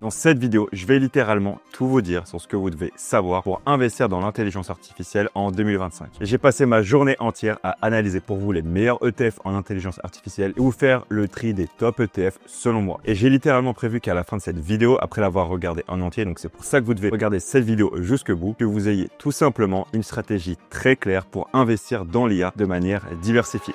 Dans cette vidéo, je vais littéralement tout vous dire sur ce que vous devez savoir pour investir dans l'intelligence artificielle en 2025. Et j'ai passé ma journée entière à analyser pour vous les meilleurs ETF en intelligence artificielle et vous faire le tri des top ETF selon moi. Et j'ai littéralement prévu qu'à la fin de cette vidéo, après l'avoir regardé en entier, donc c'est pour ça que vous devez regarder cette vidéo jusqu'au bout, que vous ayez tout simplement une stratégie très claire pour investir dans l'IA de manière diversifiée.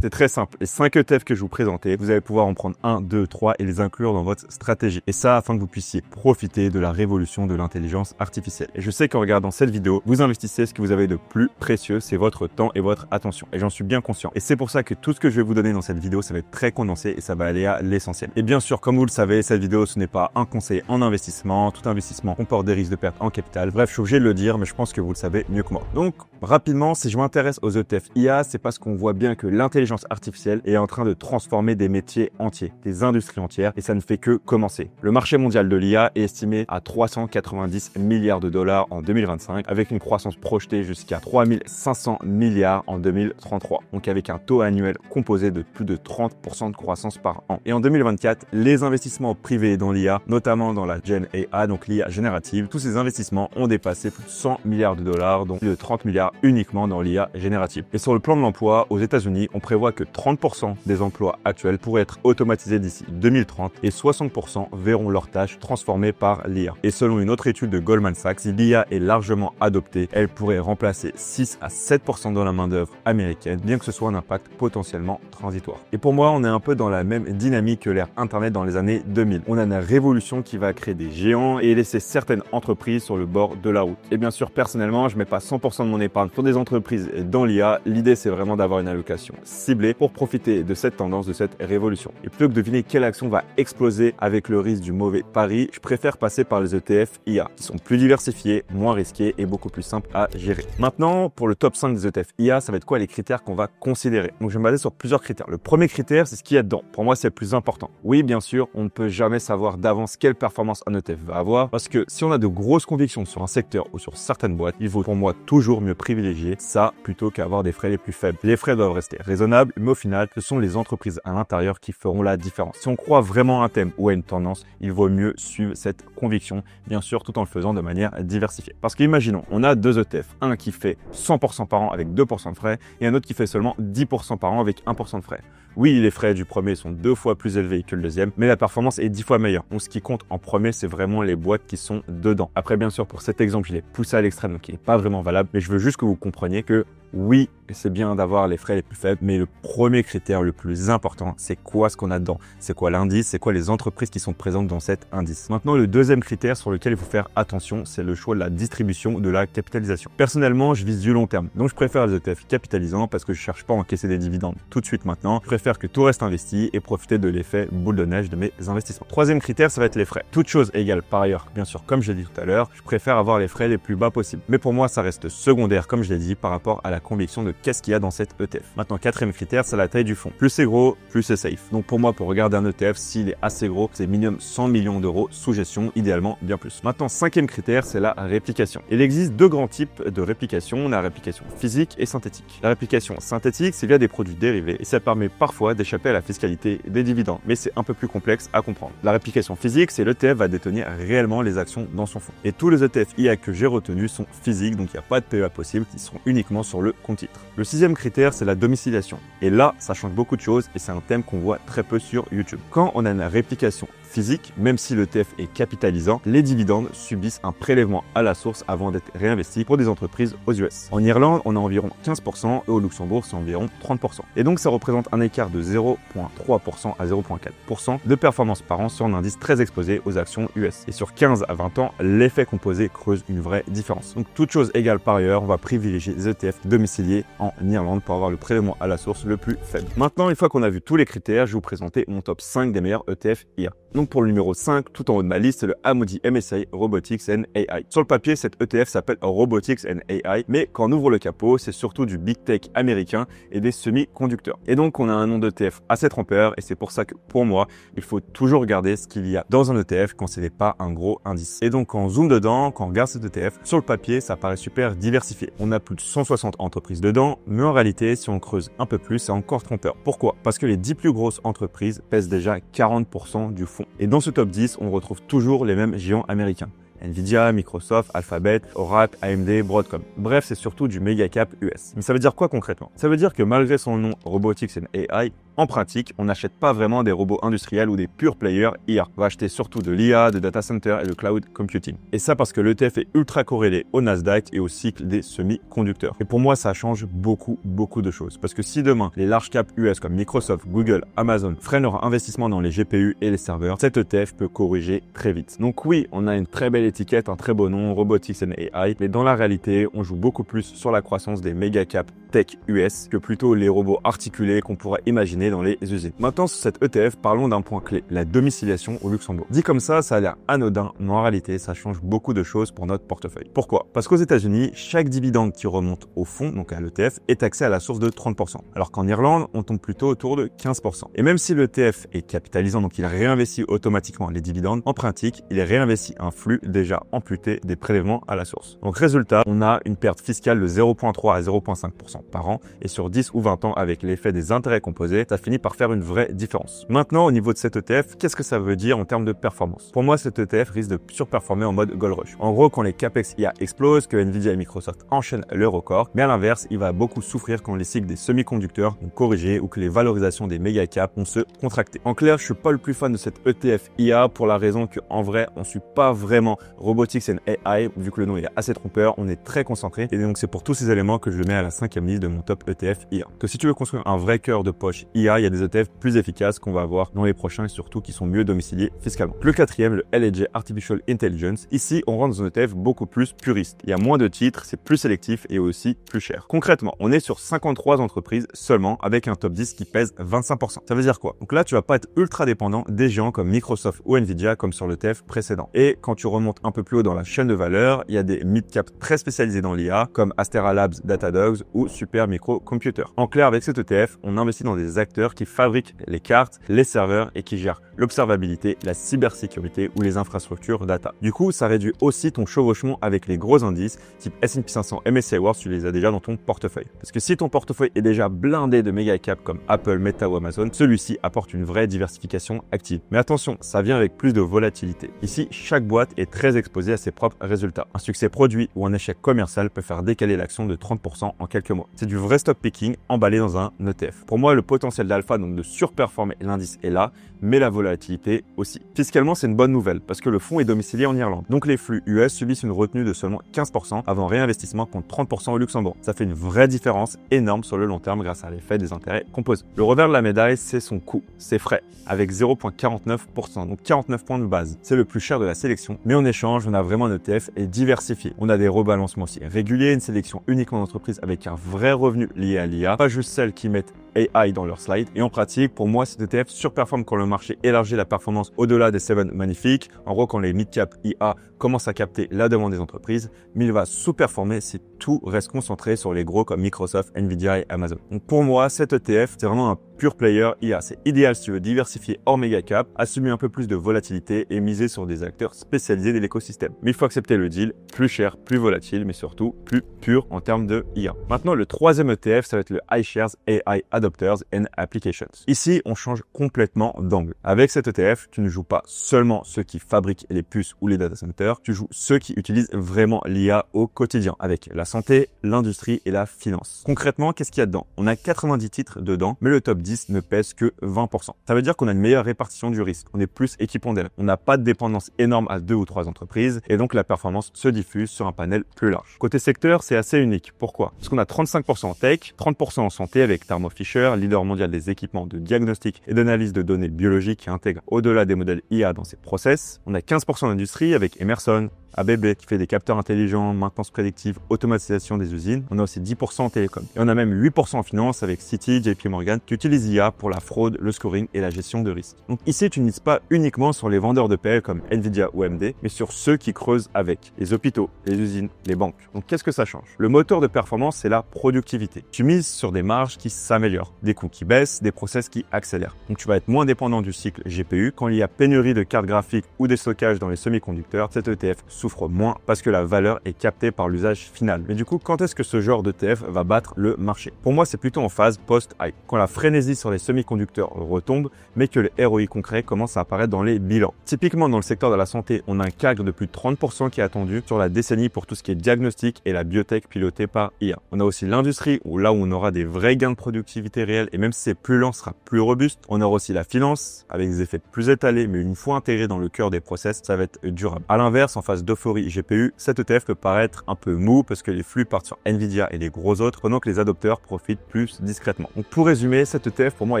C'est très simple. Les 5 ETF que je vous présentais, vous allez pouvoir en prendre 1, 2, 3 et les inclure dans votre stratégie. Et ça, afin que vous puissiez profiter de la révolution de l'intelligence artificielle. Et je sais qu'en regardant cette vidéo, vous investissez ce que vous avez de plus précieux, c'est votre temps et votre attention. Et j'en suis bien conscient. Et c'est pour ça que tout ce que je vais vous donner dans cette vidéo, ça va être très condensé et ça va aller à l'essentiel. Et bien sûr, comme vous le savez, cette vidéo, ce n'est pas un conseil en investissement. Tout investissement comporte des risques de perte en capital. Bref, je suis obligé de le dire, mais je pense que vous le savez mieux que moi. Donc, rapidement, si je m'intéresse aux ETF IA, c'est parce qu'on voit bien que l'intelligence artificielle est en train de transformer des métiers entiers, des industries entières, et ça ne fait que commencer. Le marché mondial de l'IA est estimé à 390 milliards de dollars en 2025, avec une croissance projetée jusqu'à 3500 milliards en 2033, donc avec un taux annuel composé de plus de 30% de croissance par an. Et en 2024, les investissements privés dans l'IA, notamment dans la Gen AI, donc l'IA générative, tous ces investissements ont dépassé plus de 100 milliards de dollars, dont plus de 30 milliards uniquement dans l'IA générative. Et sur le plan de l'emploi, aux États-Unis, on prévoit que 30% des emplois actuels pourraient être automatisés d'ici 2030 et 60% verront leurs tâches transformées par l'IA. Et selon une autre étude de Goldman Sachs, si l'IA est largement adoptée, elle pourrait remplacer 6 à 7% de la main-d'œuvre américaine, bien que ce soit un impact potentiellement transitoire. Et pour moi, on est un peu dans la même dynamique que l'ère Internet dans les années 2000. On a une révolution qui va créer des géants et laisser certaines entreprises sur le bord de la route. Et bien sûr, personnellement, je mets pas 100% de mon épargne pour des entreprises dans l'IA. L'idée, c'est vraiment d'avoir une allocation ciblée pour profiter de cette tendance, de cette révolution. Et plutôt que de deviner quelle action va exploser avec le risque du mauvais pari, je préfère passer par les ETF IA, qui sont plus diversifiés, moins risqués et beaucoup plus simples à gérer. Maintenant, pour le top 5 des ETF IA, ça va être quoi les critères qu'on va considérer? Donc, je vais me baser sur plusieurs critères. Le premier critère, c'est ce qu'il y a dedans. Pour moi, c'est le plus important. Oui, bien sûr, on ne peut jamais savoir d'avance quelle performance un ETF va avoir, parce que si on a de grosses convictions sur un secteur ou sur certaines boîtes, il vaut pour moi toujours mieux privilégier ça plutôt qu'avoir des frais les plus faibles. Les frais doivent rester raisonnables, mais au final, ce sont les entreprises à l'intérieur qui feront la différence. Si on croit vraiment à un thème ou à une tendance, il vaut mieux suivre cette conviction, bien sûr, tout en le faisant de manière diversifiée. Parce qu'imaginons, on a deux ETF, un qui fait 100% par an avec 2% de frais et un autre qui fait seulement 10% par an avec 1% de frais. Oui, les frais du premier sont 2 fois plus élevés que le deuxième, mais la performance est 10 fois meilleure. Donc, ce qui compte en premier, c'est vraiment les boîtes qui sont dedans. Après, bien sûr, pour cet exemple, je l'ai poussé à l'extrême, donc il n'est pas vraiment valable, mais je veux juste que vous compreniez que oui, c'est bien d'avoir les frais les plus faibles, mais le premier critère le plus important, c'est quoi ce qu'on a dedans? C'est quoi l'indice? C'est quoi les entreprises qui sont présentes dans cet indice? Maintenant, le deuxième critère sur lequel il faut faire attention, c'est le choix de la distribution de la capitalisation. Personnellement, je vise du long terme, donc je préfère les ETF capitalisants parce que je cherche pas à encaisser des dividendes tout de suite maintenant. Je préfère que tout reste investi et profiter de l'effet boule de neige de mes investissements. Troisième critère, ça va être les frais. Toute chose égale par ailleurs, bien sûr, comme je l'ai dit tout à l'heure, je préfère avoir les frais les plus bas possibles. Mais pour moi, ça reste secondaire, comme je l'ai dit, par rapport à la conviction de qu'est-ce qu'il y a dans cet ETF. Maintenant, quatrième critère, c'est la taille du fonds. Plus c'est gros, plus c'est safe. Donc pour moi, pour regarder un ETF, s'il est assez gros, c'est minimum 100 millions d'euros sous gestion, idéalement bien plus. Maintenant, cinquième critère, c'est la réplication. Il existe deux grands types de réplication, la réplication physique et synthétique. La réplication synthétique, c'est via des produits dérivés et ça permet parfois d'échapper à la fiscalité des dividendes, mais c'est un peu plus complexe à comprendre. La réplication physique, c'est l'ETF va détenir réellement les actions dans son fonds. Et tous les ETF IA que j'ai retenus sont physiques, donc il n'y a pas de PEA possible, qui seront uniquement sur le compte titre. Le sixième critère, c'est la domiciliation. Et là, ça change beaucoup de choses et c'est un thème qu'on voit très peu sur YouTube. Quand on a une réplication physique, même si l'ETF est capitalisant, les dividendes subissent un prélèvement à la source avant d'être réinvestis pour des entreprises aux US. En Irlande, on a environ 15% et au Luxembourg, c'est environ 30%. Et donc, ça représente un écart de 0,3% à 0,4% de performance par an sur un indice très exposé aux actions US. Et sur 15 à 20 ans, l'effet composé creuse une vraie différence. Donc, toute chose égale par ailleurs, on va privilégier les ETF domiciliés en Irlande pour avoir le prélèvement à la source le plus faible. Maintenant, une fois qu'on a vu tous les critères, je vais vous présenter mon top 5 des meilleurs ETF IA. Donc pour le numéro 5, tout en haut de ma liste, c'est le Amundi MSCI Robotics and AI. Sur le papier, cet ETF s'appelle Robotics and AI, mais quand on ouvre le capot, c'est surtout du big tech américain et des semi-conducteurs. Et donc on a un nom d'ETF assez trompeur et c'est pour ça que pour moi, il faut toujours regarder ce qu'il y a dans un ETF quand ce n'est pas un gros indice. Et donc quand on zoome dedans, quand on regarde cet ETF, sur le papier, ça paraît super diversifié. On a plus de 160 entreprises dedans, mais en réalité, si on creuse un peu plus, c'est encore trompeur. Pourquoi? Parce que les 10 plus grosses entreprises pèsent déjà 40% du fonds. Et dans ce top 10, on retrouve toujours les mêmes géants américains. Nvidia, Microsoft, Alphabet, Oracle, AMD, Broadcom. Bref, c'est surtout du méga cap US. Mais ça veut dire quoi concrètement? Ça veut dire que malgré son nom Robotics and AI, en pratique, on n'achète pas vraiment des robots industriels ou des pure players IA. On va acheter surtout de l'IA, de data center et de cloud computing. Et ça parce que l'ETF est ultra corrélé au Nasdaq et au cycle des semi-conducteurs. Et pour moi, ça change beaucoup de choses. Parce que si demain, les large caps US comme Microsoft, Google, Amazon freinent leur investissement dans les GPU et les serveurs, cet ETF peut corriger très vite. Donc oui, on a une très belle étiquette, un très beau nom, Robotics and AI, mais dans la réalité, on joue beaucoup plus sur la croissance des méga caps tech US que plutôt les robots articulés qu'on pourrait imaginer dans les usines. Maintenant, sur cet ETF, parlons d'un point clé, la domiciliation au Luxembourg. Dit comme ça a l'air anodin, mais en réalité, ça change beaucoup de choses pour notre portefeuille. Pourquoi? Parce qu'aux États-Unis, chaque dividende qui remonte au fond, donc à l'ETF, est taxé à la source de 30%. Alors qu'en Irlande, on tombe plutôt autour de 15%. Et même si l'ETF est capitalisant, donc il réinvestit automatiquement les dividendes, en pratique, il réinvestit un flux déjà amputé des prélèvements à la source. Donc résultat, on a une perte fiscale de 0,3 à 0,5% par an, et sur 10 ou 20 ans avec l'effet des intérêts composés, ça finit par faire une vraie différence. Maintenant, au niveau de cet ETF, qu'est-ce que ça veut dire en termes de performance? Pour moi, cet ETF risque de surperformer en mode gold rush. En gros, quand les capex IA explosent, que Nvidia et Microsoft enchaînent leurs records, mais à l'inverse, il va beaucoup souffrir quand les cycles des semi-conducteurs ont corrigé ou que les valorisations des méga caps ont se contracté. En clair, je suis pas le plus fan de cet ETF IA pour la raison que, en vrai, on suit pas vraiment Robotics and AI, vu que le nom est assez trompeur, on est très concentré, et donc c'est pour tous ces éléments que je le mets à la 5e liste de mon top ETF IA. Que si tu veux construire un vrai cœur de poche IA, il y a des ETF plus efficaces qu'on va avoir dans les prochains et surtout qui sont mieux domiciliés fiscalement. Le 4e, le LHJ Artificial Intelligence. Ici, on rentre dans un ETF beaucoup plus puriste. Il y a moins de titres, c'est plus sélectif et aussi plus cher. Concrètement, on est sur 53 entreprises seulement avec un top 10 qui pèse 25%. Ça veut dire quoi? Donc là, tu vas pas être ultra dépendant des géants comme Microsoft ou Nvidia comme sur l'ETF précédent. Et quand tu remontes un peu plus haut dans la chaîne de valeur, il y a des mid-cap très spécialisés dans l'IA comme Astera Labs, Datadogs ou Super Micro Computer. En clair, avec cet ETF, on investit dans des acteurs qui fabriquent les cartes, les serveurs et qui gèrent l'observabilité, la cybersécurité ou les infrastructures data. Du coup, ça réduit aussi ton chevauchement avec les gros indices type S&P 500, MSCI World, tu les as déjà dans ton portefeuille. Parce que si ton portefeuille est déjà blindé de méga caps comme Apple, Meta ou Amazon, celui-ci apporte une vraie diversification active. Mais attention, ça vient avec plus de volatilité. Ici, chaque boîte est très exposée à ses propres résultats. Un succès produit ou un échec commercial peut faire décaler l'action de 30% en quelques mois. C'est du vrai stock picking emballé dans un ETF. Pour moi, le potentiel d'alpha, donc de surperformer l'indice est là, mais la volatilité aussi. Fiscalement, c'est une bonne nouvelle parce que le fonds est domicilié en Irlande. Donc les flux US subissent une retenue de seulement 15% avant réinvestissement contre 30% au Luxembourg. Ça fait une vraie différence énorme sur le long terme grâce à l'effet des intérêts composés. Le revers de la médaille, c'est son coût, ses frais, avec 0,49%, donc 49 points de base. C'est le plus cher de la sélection, mais en échange, on a vraiment un ETF et diversifié. On a des rebalancements aussi réguliers, une sélection uniquement d'entreprises avec un vrai revenu lié à l'IA, pas juste celles qui mettent AI dans leur slide. Et en pratique, pour moi, cet ETF surperforme quand le marché élargit la performance au-delà des 7 magnifiques. En gros, quand les mid-cap IA commencent à capter la demande des entreprises, mais il va sous-performer si tout reste concentré sur les gros comme Microsoft, Nvidia et Amazon. Donc pour moi, cet ETF, c'est vraiment un pure player IA. C'est idéal si tu veux diversifier hors méga cap, assumer un peu plus de volatilité et miser sur des acteurs spécialisés de l'écosystème. Mais il faut accepter le deal, plus cher, plus volatile, mais surtout plus pur en termes de IA. Maintenant, le 3e ETF, ça va être le iShares AI Adopters and Applications. Ici, on change complètement d'angle. Avec cet ETF, tu ne joues pas seulement ceux qui fabriquent les puces ou les data centers, tu joues ceux qui utilisent vraiment l'IA au quotidien, avec la santé, l'industrie et la finance. Concrètement, qu'est-ce qu'il y a dedans? On a 90 titres dedans, mais le top 10 ne pèse que 20%. Ça veut dire qu'on a une meilleure répartition du risque. On est plus équipondéré. On n'a pas de dépendance énorme à 2 ou 3 entreprises et donc la performance se diffuse sur un panel plus large. Côté secteur, c'est assez unique. Pourquoi? Parce qu'on a 35% en tech, 30% en santé avec Thermo Fisher, leader mondial des équipements de diagnostic et d'analyse de données biologiques qui intègre au-delà des modèles IA dans ses process. On a 15% d'industrie avec Emerson, ABB qui fait des capteurs intelligents, maintenance prédictive, automatisation des usines. On a aussi 10% en télécom. Et on a même 8% en finance avec Citi, JP Morgan qui utilisent l'IA pour la fraude, le scoring et la gestion de risques. Donc ici, tu n'utilises pas uniquement sur les vendeurs de PL comme Nvidia ou AMD, mais sur ceux qui creusent avec les hôpitaux, les usines, les banques. Donc qu'est-ce que ça change? Le moteur de performance, c'est la productivité. Tu mises sur des marges qui s'améliorent, des coûts qui baissent, des process qui accélèrent. Donc tu vas être moins dépendant du cycle GPU. Quand il y a pénurie de cartes graphiques ou des stockages dans les semi-conducteurs, cet ETF souffre moins parce que la valeur est captée par l'usage final. Mais du coup, quand est-ce que ce genre d'ETF va battre le marché? Pour moi, c'est plutôt en phase post-hype, quand la frénésie sur les semi-conducteurs retombe, mais que le ROI concret commence à apparaître dans les bilans. Typiquement, dans le secteur de la santé, on a un CAGR de plus de 30% qui est attendu sur la décennie pour tout ce qui est diagnostic et la biotech pilotée par IA. On a aussi l'industrie, où là où on aura des vrais gains de productivité réels, et même si c'est plus lent, sera plus robuste. On aura aussi la finance, avec des effets plus étalés, mais une fois intégrés dans le cœur des process, ça va être durable. À l'inverse, en phase d'euphorie GPU, cet ETF peut paraître un peu mou parce que les flux partent sur Nvidia et les gros autres, pendant que les adopteurs profitent plus discrètement. Donc pour résumer, cet ETF pour moi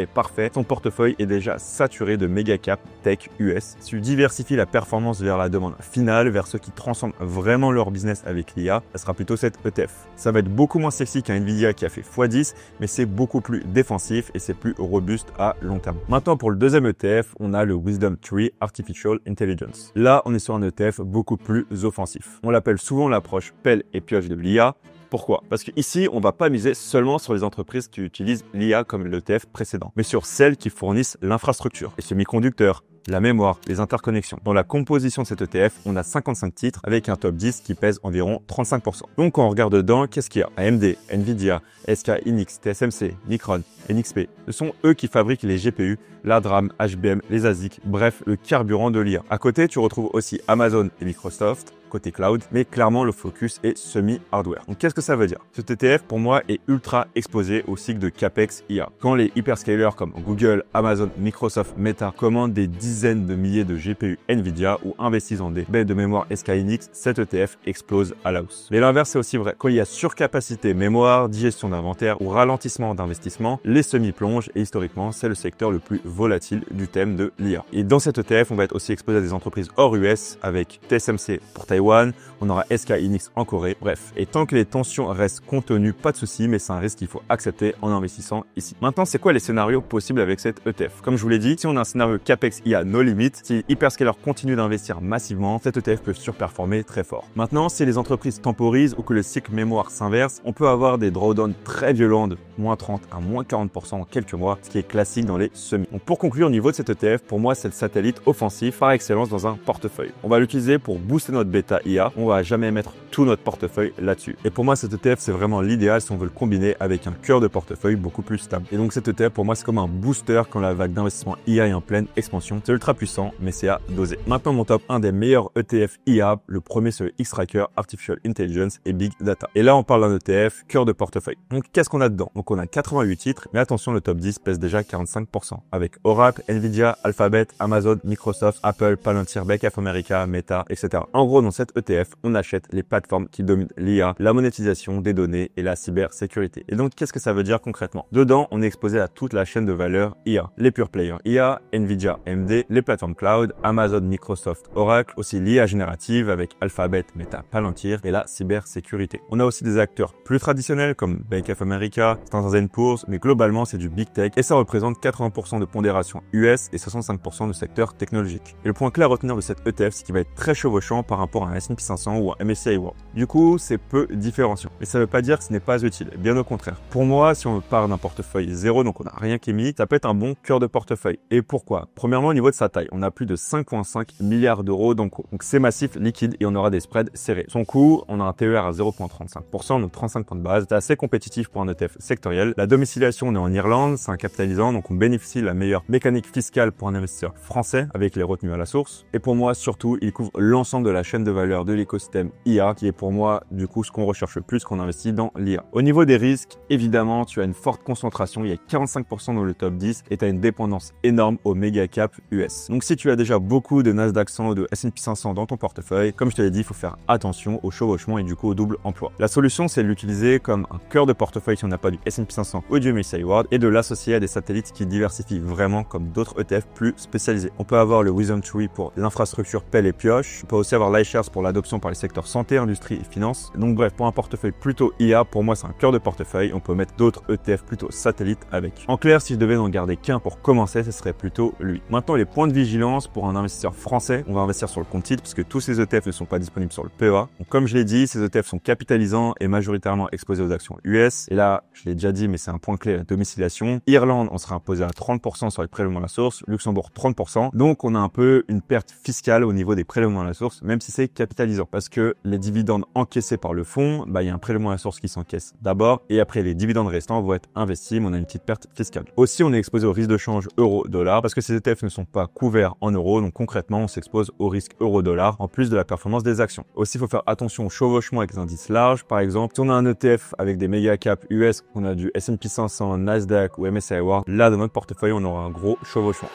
est parfait. Son portefeuille est déjà saturé de méga cap tech US. Si tu diversifies la performance vers la demande finale, vers ceux qui transforment vraiment leur business avec l'IA, ça sera plutôt cet ETF. Ça va être beaucoup moins sexy qu'un Nvidia qui a fait x10, mais c'est beaucoup plus défensif et c'est plus robuste à long terme. Maintenant, pour le deuxième ETF, on a le Wisdom Tree Artificial Intelligence. Là, on est sur un ETF beaucoup plus offensif. On l'appelle souvent l'approche pelle et pioche de l'IA. Pourquoi? Parce qu'ici, on ne va pas miser seulement sur les entreprises qui utilisent l'IA comme l'ETF précédent, mais sur celles qui fournissent l'infrastructure, les semi-conducteurs, la mémoire, les interconnexions. Dans la composition de cet ETF, on a 55 titres avec un top 10 qui pèse environ 35%. Donc quand on regarde dedans, qu'est-ce qu'il y a? AMD, Nvidia, SK Hynix, TSMC, Micron, NXP. Ce sont eux qui fabriquent les GPU, la DRAM, HBM, les ASIC, bref, le carburant de l'IA. À côté, tu retrouves aussi Amazon et Microsoft, côté cloud, mais clairement le focus est semi-hardware. Donc qu'est-ce que ça veut dire? Cet ETF pour moi est ultra exposé au cycle de CAPEX IA. Quand les hyperscalers comme Google, Amazon, Microsoft, Meta commandent des dizaines de milliers de GPU Nvidia ou investissent dans des baies de mémoire SK Hynix, cet ETF explose à la hausse. Mais l'inverse c'est aussi vrai. Quand il y a surcapacité mémoire, digestion d'inventaire ou ralentissement d'investissement, les semi-plongent et historiquement c'est le secteur le plus volatile du thème de l'IA. Et dans cet ETF, on va être aussi exposé à des entreprises hors US avec TSMC pour Taïwan, on aura SK Hynix en Corée, bref. Et tant que les tensions restent contenues, pas de souci, mais c'est un risque qu'il faut accepter en investissant ici. Maintenant, c'est quoi les scénarios possibles avec cet ETF? Comme je vous l'ai dit, si on a un scénario CAPEX IA no limit, si hyperscalers continuent d'investir massivement, cet ETF peut surperformer très fort. Maintenant, si les entreprises temporisent ou que le cycle mémoire s'inverse, on peut avoir des drawdowns très violents de moins 30 à moins 40% en quelques mois, ce qui est classique dans les semis. Donc pour conclure, au niveau de cet ETF, pour moi, c'est le satellite offensif par excellence dans un portefeuille. On va l'utiliser pour booster notre bêta IA, on va jamais mettre tout notre portefeuille là-dessus. Et pour moi, cet ETF, c'est vraiment l'idéal si on veut le combiner avec un cœur de portefeuille beaucoup plus stable. Et donc cet ETF, pour moi, c'est comme un booster quand la vague d'investissement IA est en pleine expansion. C'est ultra puissant, mais c'est à doser. Maintenant, mon top 1 des meilleurs ETF IA, le premier c'est le X-Tracker Artificial Intelligence et Big Data. Et là, on parle d'un ETF cœur de portefeuille. Donc qu'est-ce qu'on a dedans? Donc on a 88 titres, mais attention, le top 10 pèse déjà 45%. Avec Oracle, Nvidia, Alphabet, Amazon, Microsoft, Apple, Palantir, Bank of America, Meta, etc. En gros, dans cet ETF, on achète les plateformes qui dominent l'IA, la monétisation des données et la cybersécurité. Et donc, qu'est-ce que ça veut dire concrètement? Dedans, on est exposé à toute la chaîne de valeur IA, les pure players IA, Nvidia, AMD, les plateformes cloud, Amazon, Microsoft, Oracle, aussi l'IA générative avec Alphabet, Meta, Palantir et la cybersécurité. On a aussi des acteurs plus traditionnels comme Bank of America, Standard & Poor's, mais globalement, c'est du big tech et ça représente 80% de pondération US et 65% de secteur technologique. Et le point clé à retenir de cet ETF, c'est qu'il va être très chevauchant par rapport à un S&P 500 ou un MSCI World. Du coup, c'est peu différenciant. Mais ça ne veut pas dire que ce n'est pas utile, bien au contraire. Pour moi, si on part d'un portefeuille zéro, donc on n'a rien qui est mis, ça peut être un bon cœur de portefeuille. Et pourquoi? Premièrement, au niveau de sa taille, on a plus de 5,5 milliards d'euros, donc c'est massif, liquide et on aura des spreads serrés. Son coût, on a un TER à 0,35%, donc 35 points de base. C'est assez compétitif pour un ETF sectoriel. La domiciliation, on est en Irlande, c'est un capitalisant, donc on bénéficie de la meilleure mécanique fiscale pour un investisseur français avec les retenues à la source. Et pour moi, surtout, il couvre l'ensemble de la chaîne de valeur de l'écosystème IA, qui est pour moi, du coup, ce qu'on recherche le plus quand on investit dans l'IA. Au niveau des risques, évidemment, tu as une forte concentration, il y a 45% dans le top 10 et tu as une dépendance énorme aux méga cap US. Donc si tu as déjà beaucoup de Nasdaq 100 ou de S&P 500 dans ton portefeuille, comme je te l'ai dit, il faut faire attention au chevauchement et du coup au double emploi. La solution, c'est de l'utiliser comme un cœur de portefeuille si on n'a pas du S&P 500 ou du MSCI World et de l'associer à des satellites qui diversifient vraiment comme d'autres ETF plus spécialisés. On peut avoir le Wisdom Tree pour l'infrastructure pelle et pioche. On peut aussi avoir l'iShares force pour l'adoption par les secteurs santé, industrie et finance. Donc bref, pour un portefeuille plutôt IA, pour moi c'est un cœur de portefeuille. On peut mettre d'autres ETF plutôt satellites avec. En clair, si je devais n'en garder qu'un pour commencer, ce serait plutôt lui. Maintenant, les points de vigilance pour un investisseur français, on va investir sur le compte titre parce que tous ces ETF ne sont pas disponibles sur le PEA. Donc comme je l'ai dit, ces ETF sont capitalisants et majoritairement exposés aux actions US. Et là, je l'ai déjà dit, mais c'est un point clé, la domiciliation. Irlande, on sera imposé à 30% sur les prélèvements à la source. Luxembourg, 30%. Donc on a un peu une perte fiscale au niveau des prélèvements à la source, même si c'est capitalisant. Parce que les dividendes encaissés par le fonds, il y a un prélèvement à la source qui s'encaisse d'abord et après les dividendes restants vont être investis, mais on a une petite perte fiscale. Aussi, on est exposé au risque de change euro-dollar parce que ces ETF ne sont pas couverts en euros. Donc concrètement, on s'expose au risque euro-dollar en plus de la performance des actions. Aussi, il faut faire attention au chevauchement avec les indices larges. Par exemple, si on a un ETF avec des méga caps US, on a du S&P 500, Nasdaq ou MSCI World, là dans notre portefeuille, on aura un gros chevauchement.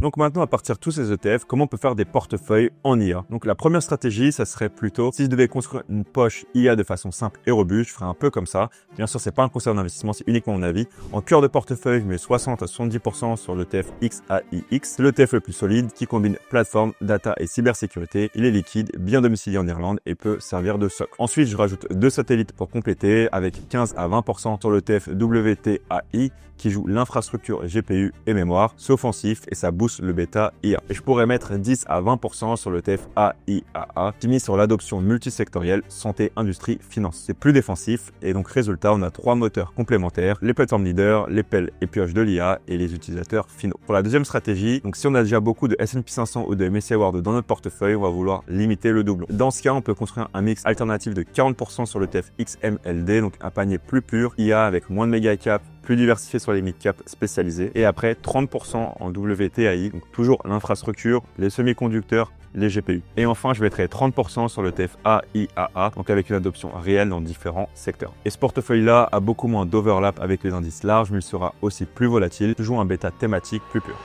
Donc maintenant, à partir de tous ces ETF, comment on peut faire des portefeuilles en IA? Donc la première stratégie, ça serait plutôt, si je devais construire une poche IA de façon simple et robuste, je ferais un peu comme ça. Bien sûr, c'est pas un conseil d'investissement, c'est uniquement mon avis. En cœur de portefeuille, je mets 60 à 70% sur l'ETF XAIX. C'est l'ETF le plus solide qui combine plateforme, data et cybersécurité. Il est liquide, bien domicilié en Irlande et peut servir de socle. Ensuite, je rajoute deux satellites pour compléter avec 15 à 20% sur l'ETF WTAI qui joue l'infrastructure GPU et mémoire. C'est offensif et ça booste le bêta IA. Et je pourrais mettre 10 à 20% sur le TF AIAA qui mise sur l'adoption multisectorielle santé, industrie, finance. C'est plus défensif et donc résultat, on a trois moteurs complémentaires, les plateformes leaders, les pelles et pioches de l'IA et les utilisateurs finaux. Pour la deuxième stratégie, donc si on a déjà beaucoup de S&P 500 ou de MSCI World dans notre portefeuille, on va vouloir limiter le doublon. Dans ce cas, on peut construire un mix alternatif de 40% sur le TF XMLD, donc un panier plus pur, IA avec moins de méga cap, plus diversifié sur les mid-cap spécialisés et après 30% en WTAI, donc toujours l'infrastructure, les semi-conducteurs, les GPU. Et enfin, je mettrai 30% sur le TF AIAA, donc avec une adoption réelle dans différents secteurs. Et ce portefeuille-là a beaucoup moins d'overlap avec les indices larges, mais il sera aussi plus volatile, toujours un bêta thématique plus pur.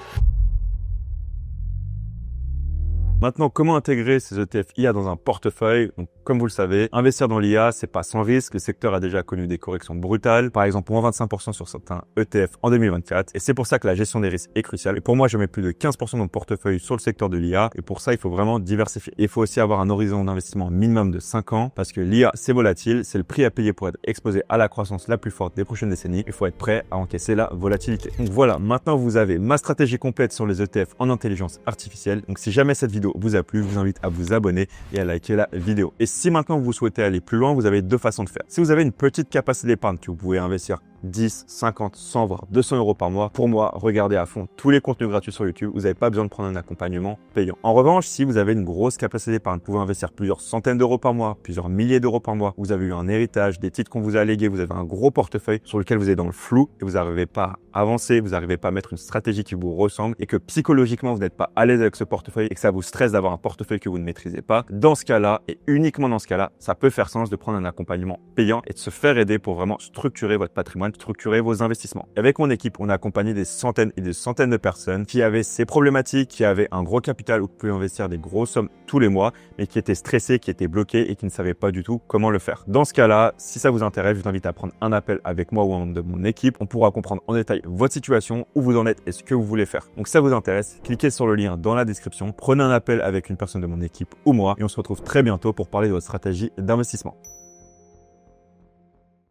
Maintenant, comment intégrer ces ETF IA dans un portefeuille? Donc, comme vous le savez, investir dans l'IA, c'est pas sans risque. Le secteur a déjà connu des corrections brutales. Par exemple, moins 25% sur certains ETF en 2024. Et c'est pour ça que la gestion des risques est cruciale. Et pour moi, je mets plus de 15% de mon portefeuille sur le secteur de l'IA. Et pour ça, il faut vraiment diversifier. Et il faut aussi avoir un horizon d'investissement minimum de 5 ans parce que l'IA, c'est volatile. C'est le prix à payer pour être exposé à la croissance la plus forte des prochaines décennies. Il faut être prêt à encaisser la volatilité. Donc voilà, maintenant, vous avez ma stratégie complète sur les ETF en intelligence artificielle. Donc si jamais cette vidéo vous a plu, je vous invite à vous abonner et à liker la vidéo. Et si maintenant vous souhaitez aller plus loin, vous avez deux façons de faire. Si vous avez une petite capacité d'épargne que vous pouvez investir 10, 50, 100, voire 200 euros par mois, pour moi, regardez à fond tous les contenus gratuits sur YouTube. Vous n'avez pas besoin de prendre un accompagnement payant. En revanche, si vous avez une grosse capacité d'épargne, vous pouvez investir plusieurs centaines d'euros par mois, plusieurs milliers d'euros par mois. Vous avez eu un héritage, des titres qu'on vous a légués, vous avez un gros portefeuille sur lequel vous êtes dans le flou et vous n'arrivez pas à avancer, vous n'arrivez pas à mettre une stratégie qui vous ressemble et que psychologiquement, vous n'êtes pas à l'aise avec ce portefeuille et que ça vous stresse d'avoir un portefeuille que vous ne maîtrisez pas. Dans ce cas-là, et uniquement dans ce cas-là, ça peut faire sens de prendre un accompagnement payant et de se faire aider pour vraiment structurer votre patrimoine, structurer vos investissements. Et avec mon équipe, on a accompagné des centaines et des centaines de personnes qui avaient ces problématiques, qui avaient un gros capital où vous pouvez investir des grosses sommes tous les mois, mais qui étaient stressés, qui étaient bloqués et qui ne savaient pas du tout comment le faire. Dans ce cas-là, si ça vous intéresse, je vous invite à prendre un appel avec moi ou un membre de mon équipe. On pourra comprendre en détail votre situation, où vous en êtes et ce que vous voulez faire. Donc si ça vous intéresse, cliquez sur le lien dans la description, prenez un appel avec une personne de mon équipe ou moi et on se retrouve très bientôt pour parler de votre stratégie d'investissement.